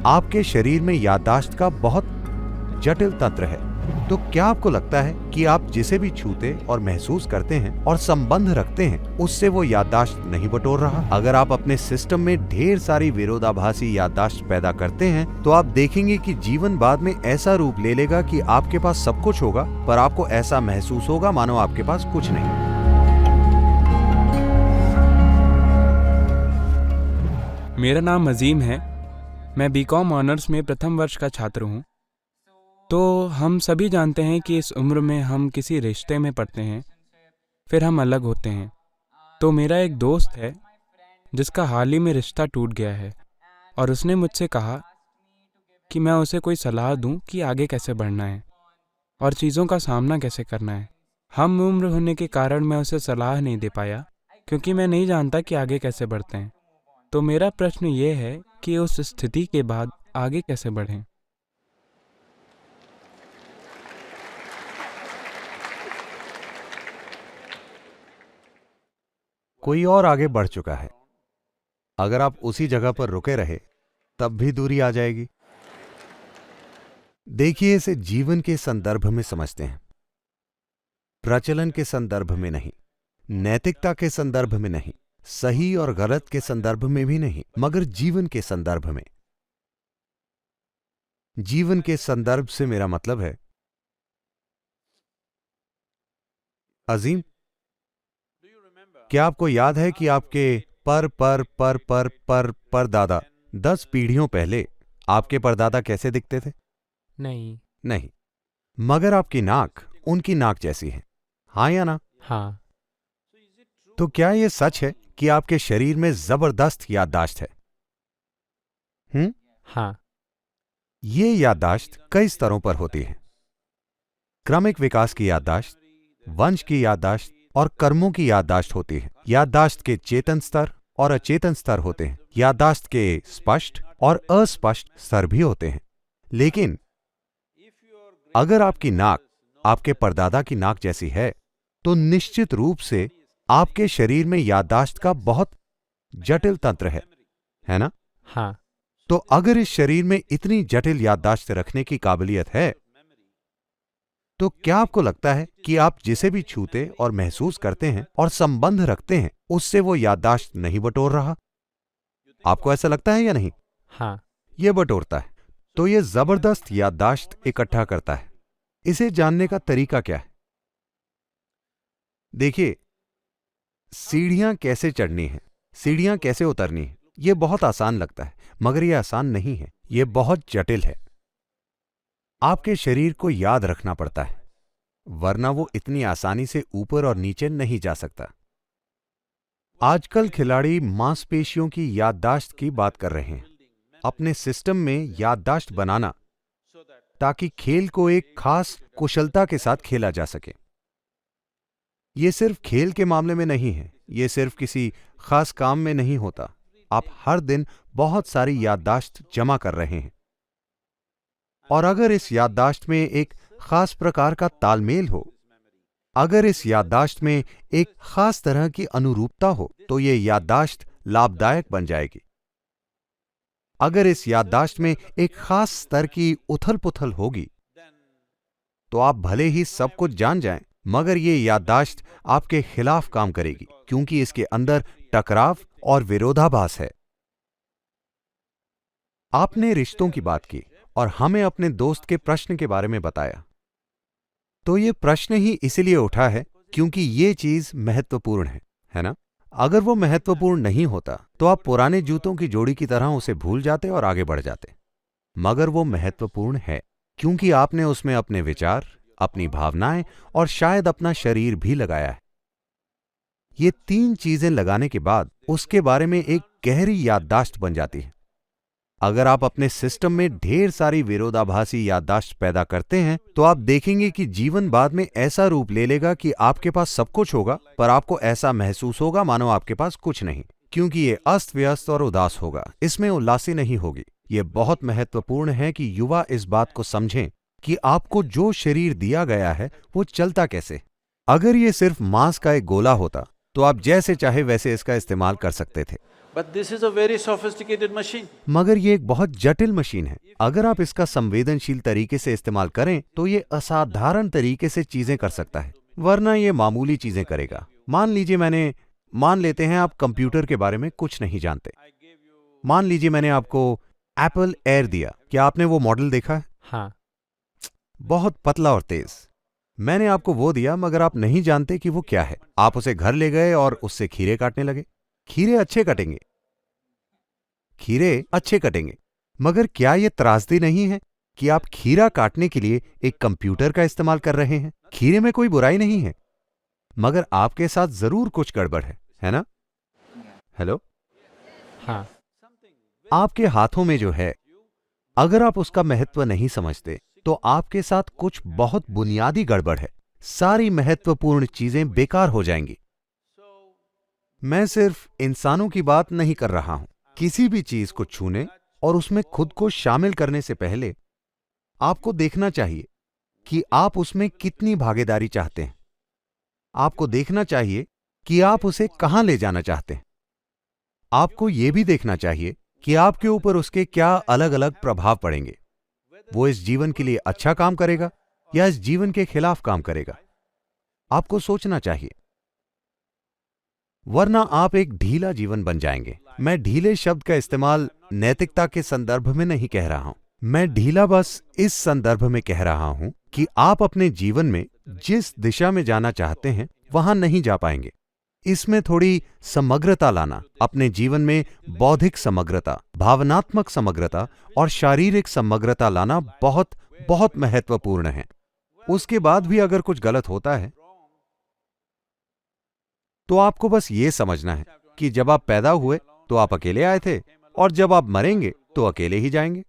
आपके शरीर में याददाश्त का बहुत जटिल तंत्र है। तो क्या आपको लगता है कि आप जिसे भी छूते और महसूस करते हैं और संबंध रखते हैं, उससे वो याददाश्त नहीं बटोर रहा? अगर आप अपने सिस्टम में ढेर सारी विरोधाभासी याददाश्त पैदा करते हैं, तो आप देखेंगे कि जीवन बाद में ऐसा रूप ले लेगा कि आपके पास सब कुछ होगा, पर आपको ऐसा महसूस होगा मानो आपके पास कुछ नहीं। मेरा नाम अजीम है। मैं बीकॉम ऑनर्स में प्रथम वर्ष का छात्र हूँ। तो हम सभी जानते हैं कि इस उम्र में हम किसी रिश्ते में पड़ते हैं, फिर हम अलग होते हैं। तो मेरा एक दोस्त है जिसका हाल ही में रिश्ता टूट गया है, और उसने मुझसे कहा कि मैं उसे कोई सलाह दूं कि आगे कैसे बढ़ना है और चीज़ों का सामना कैसे करना है। हम उम्र होने के कारण मैं उसे सलाह नहीं दे पाया, क्योंकि मैं नहीं जानता कि आगे कैसे बढ़ते हैं। तो मेरा प्रश्न ये है कि उस स्थिति के बाद आगे कैसे बढ़ें। कोई और आगे बढ़ चुका है। अगर आप उसी जगह पर रुके रहे, तब भी दूरी आ जाएगी। देखिए, इसे जीवन के संदर्भ में समझते हैं, प्रचलन के संदर्भ में नहीं, नैतिकता के संदर्भ में नहीं, सही और गलत के संदर्भ में भी नहीं, मगर जीवन के संदर्भ में। जीवन के संदर्भ से मेरा मतलब है, अजीम, क्या आपको याद है कि आपके परदादा 10 पीढ़ियों पहले आपके परदादा कैसे दिखते थे? नहीं, मगर आपकी नाक उनकी नाक जैसी है, हाँ या ना? हाँ। तो क्या यह सच है कि आपके शरीर में जबरदस्त याददाश्त है? हाँ। ये याददाश्त कई स्तरों पर होती है। क्रमिक विकास की याददाश्त, वंश की याददाश्त और कर्मों की याददाश्त होती है। याददाश्त के चेतन स्तर और अचेतन स्तर होते हैं। याददाश्त के स्पष्ट और अस्पष्ट स्तर भी होते हैं। लेकिन अगर आपकी नाक आपके परदादा की नाक जैसी है, तो निश्चित रूप से आपके शरीर में याददाश्त का बहुत जटिल तंत्र है ना? हाँ। तो अगर इस शरीर में इतनी जटिल याददाश्त रखने की काबिलियत है, तो क्या आपको लगता है कि आप जिसे भी छूते और महसूस करते हैं और संबंध रखते हैं, उससे वो याददाश्त नहीं बटोर रहा? आपको ऐसा लगता है या नहीं? हाँ। यह बटोरता है। तो यह जबरदस्त याददाश्त इकट्ठा करता है। इसे जानने का तरीका क्या है? देखिए, सीढ़ियां कैसे चढ़नी है, सीढ़ियां कैसे उतरनी है, यह बहुत आसान लगता है, मगर यह आसान नहीं है, यह बहुत जटिल है। आपके शरीर को याद रखना पड़ता है, वरना वो इतनी आसानी से ऊपर और नीचे नहीं जा सकता। आजकल खिलाड़ी मांसपेशियों की याददाश्त की बात कर रहे हैं, अपने सिस्टम में याददाश्त बनाना, ताकि खेल को एक खास कुशलता के साथ खेला जा सके। यह सिर्फ खेल के मामले में नहीं है, यह सिर्फ किसी खास काम में नहीं होता। आप हर दिन बहुत सारी याददाश्त जमा कर रहे हैं, और अगर इस याददाश्त में एक खास प्रकार का तालमेल हो, अगर इस याददाश्त में एक खास तरह की अनुरूपता हो, तो यह याददाश्त लाभदायक बन जाएगी। अगर इस याददाश्त में एक खास स्तर की उथल पुथल होगी, तो आप भले ही सब कुछ जान जाएं, मगर यह याददाश्त आपके खिलाफ काम करेगी, क्योंकि इसके अंदर टकराव और विरोधाभास है। आपने रिश्तों की बात की और हमें अपने दोस्त के प्रश्न के बारे में बताया। तो यह प्रश्न ही इसलिए उठा है क्योंकि यह चीज महत्वपूर्ण है ना? अगर वो महत्वपूर्ण नहीं होता, तो आप पुराने जूतों की जोड़ी की तरह उसे भूल जाते और आगे बढ़ जाते। मगर वो महत्वपूर्ण है क्योंकि आपने उसमें अपने विचार, अपनी भावनाएं और शायद अपना शरीर भी लगाया है। ये 3 चीजें लगाने के बाद उसके बारे में एक गहरी याददाश्त बन जाती है। अगर आप अपने सिस्टम में ढेर सारी विरोधाभासी याददाश्त पैदा करते हैं, तो आप देखेंगे कि जीवन बाद में ऐसा रूप ले लेगा कि आपके पास सब कुछ होगा, पर आपको ऐसा महसूस होगा मानो आपके पास कुछ नहीं, क्योंकि ये अस्त व्यस्त और उदास होगा। इसमें उल्लासी नहीं होगी। ये बहुत महत्वपूर्ण है कि युवा इस बात को समझें कि आपको जो शरीर दिया गया है वो चलता कैसे। अगर ये सिर्फ मांस का एक गोला होता, तो आप जैसे चाहे वैसे इसका इस्तेमाल कर सकते थे। But this is a very sophisticated machine. मगर ये एक बहुत जटिल मशीन है। अगर आप इसका संवेदनशील तरीके से इस्तेमाल करें तो ये असाधारण तरीके से चीजें कर सकता है, वरना ये मामूली चीजें करेगा। मान लेते हैं आप कंप्यूटर के बारे में कुछ नहीं जानते। मान लीजिए मैंने आपको एप्पल एयर दिया। क्या आपने वो मॉडल देखा है? हाँ। बहुत पतला और तेज। मैंने आपको वो दिया मगर आप नहीं जानते कि वो क्या है। आप उसे घर ले गए और उससे खीरे काटने लगे। खीरे अच्छे कटेंगे, मगर क्या यह त्रासदी नहीं है कि आप खीरा काटने के लिए एक कंप्यूटर का इस्तेमाल कर रहे हैं? खीरे में कोई बुराई नहीं है, मगर आपके साथ जरूर कुछ गड़बड़ है ना? हेलो? हाँ। आपके हाथों में जो है, अगर आप उसका महत्व नहीं समझते तो आपके साथ कुछ बहुत बुनियादी गड़बड़ है। सारी महत्वपूर्ण चीजें बेकार हो जाएंगी। मैं सिर्फ इंसानों की बात नहीं कर रहा हूं। किसी भी चीज को छूने और उसमें खुद को शामिल करने से पहले आपको देखना चाहिए कि आप उसमें कितनी भागीदारी चाहते हैं। आपको देखना चाहिए कि आप उसे कहां ले जाना चाहते हैं। आपको यह भी देखना चाहिए कि आपके ऊपर उसके क्या अलग अलग प्रभाव पड़ेंगे। वो इस जीवन के लिए अच्छा काम करेगा या इस जीवन के खिलाफ काम करेगा। आपको सोचना चाहिए, वरना आप एक ढीला जीवन बन जाएंगे। मैं ढीले शब्द का इस्तेमाल नैतिकता के संदर्भ में नहीं कह रहा हूं। मैं ढीला बस इस संदर्भ में कह रहा हूं कि आप अपने जीवन में जिस दिशा में जाना चाहते हैं वहां नहीं जा पाएंगे। इसमें थोड़ी समग्रता लाना, अपने जीवन में बौद्धिक समग्रता, भावनात्मक समग्रता और शारीरिक समग्रता लाना बहुत बहुत महत्वपूर्ण है। उसके बाद भी अगर कुछ गलत होता है तो आपको बस ये समझना है कि जब आप पैदा हुए तो आप अकेले आए थे और जब आप मरेंगे तो अकेले ही जाएंगे।